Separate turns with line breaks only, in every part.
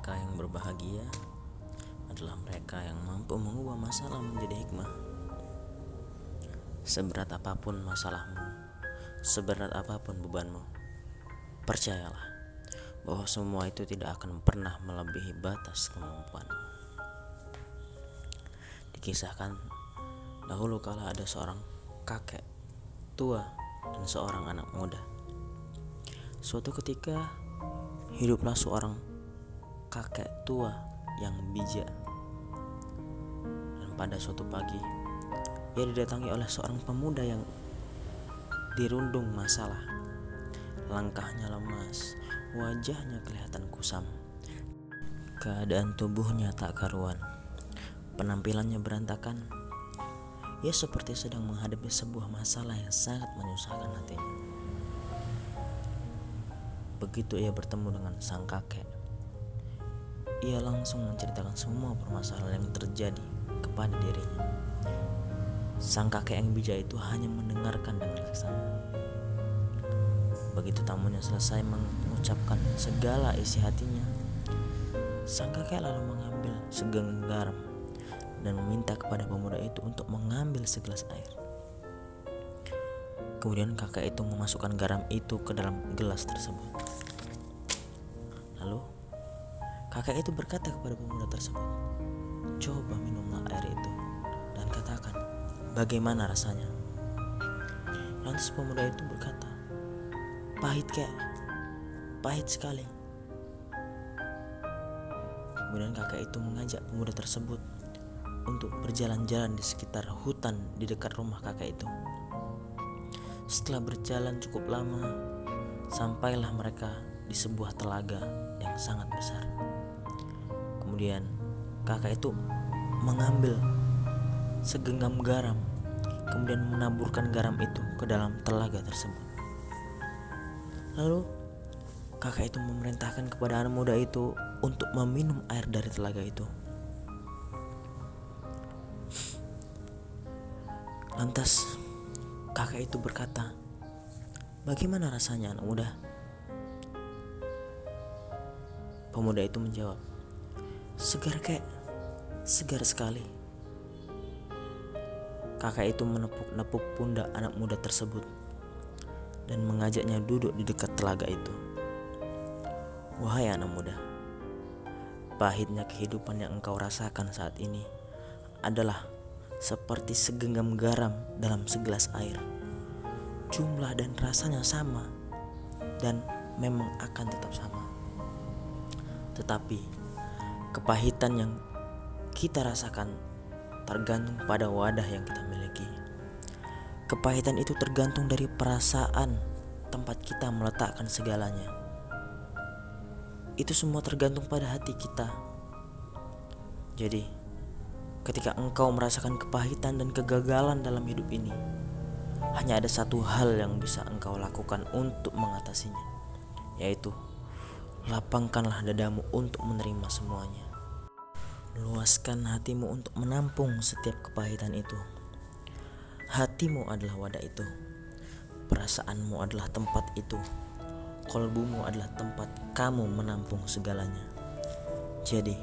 Mereka yang berbahagia adalah mereka yang mampu mengubah masalah menjadi hikmah. Seberat apapun masalahmu, seberat apapun bebanmu, percayalah bahwa semua itu tidak akan pernah melebihi batas kemampuanmu. Dikisahkan dahulu kala ada seorang kakek tua dan seorang anak muda. Suatu ketika hiduplah seorang kakek tua yang bijak. Dan pada suatu pagi ia didatangi oleh seorang pemuda yang dirundung masalah. Langkahnya lemas, wajahnya kelihatan kusam, keadaan tubuhnya tak karuan, penampilannya berantakan. Ia seperti sedang menghadapi sebuah masalah yang sangat menyusahkan hatinya. Begitu ia bertemu dengan sang kakek, ia langsung menceritakan semua permasalahan yang terjadi kepada dirinya. Sang kakek yang bijak itu hanya mendengarkan dengan seksama. Begitu tamunya selesai mengucapkan segala isi hatinya, sang kakek lalu mengambil segenggam garam dan meminta kepada pemuda itu untuk mengambil segelas air. Kemudian kakek itu memasukkan garam itu ke dalam gelas tersebut. Lalu kakek itu berkata kepada pemuda tersebut, "Coba minumlah air itu dan katakan bagaimana rasanya." Lantas pemuda itu berkata, "Pahit kek, pahit sekali." Kemudian kakek itu mengajak pemuda tersebut untuk berjalan-jalan di sekitar hutan di dekat rumah kakek itu. Setelah berjalan cukup lama, sampailah mereka di sebuah telaga yang sangat besar. Kemudian kakek itu mengambil segenggam garam, kemudian menaburkan garam itu ke dalam telaga tersebut. Lalu kakek itu memerintahkan kepada anak muda itu untuk meminum air dari telaga itu. Lantas kakek itu berkata, "Bagaimana rasanya, anak muda?" Pemuda itu menjawab, "Segar kek, segar sekali." Kakek itu menepuk-nepuk pundak anak muda tersebut dan mengajaknya duduk di dekat telaga itu. "Wahai anak muda, pahitnya kehidupan yang engkau rasakan saat ini adalah seperti segenggam garam dalam segelas air. Jumlah dan rasanya sama dan memang akan tetap sama. Tetapi kepahitan yang kita rasakan tergantung pada wadah yang kita miliki. Kepahitan itu tergantung dari perasaan tempat kita meletakkan segalanya. Itu semua tergantung pada hati kita. Jadi, ketika engkau merasakan kepahitan dan kegagalan dalam hidup ini, hanya ada satu hal yang bisa engkau lakukan untuk mengatasinya, yaitu lapangkanlah dadamu untuk menerima semuanya. Luaskan hatimu untuk menampung setiap kepahitan itu. Hatimu adalah wadah itu. Perasaanmu adalah tempat itu. Kolbumu adalah tempat kamu menampung segalanya. Jadi,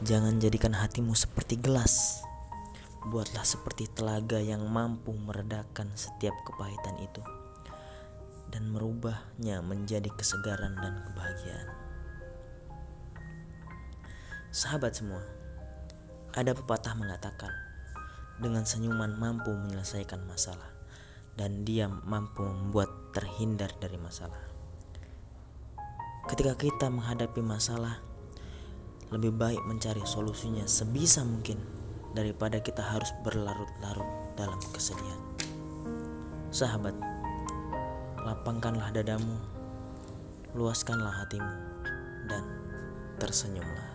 jangan jadikan hatimu seperti gelas. Buatlah seperti telaga yang mampu meredakan setiap kepahitan itu dan merubahnya menjadi kesegaran dan kebahagiaan. Sahabat semua, ada pepatah mengatakan, dengan senyuman mampu menyelesaikan masalah, dan diam mampu membuat terhindar dari masalah. Ketika kita menghadapi masalah, lebih baik mencari solusinya sebisa mungkin daripada kita harus berlarut-larut dalam kesedihan. Sahabat, lapangkanlah dadamu, luaskanlah hatimu, dan tersenyumlah.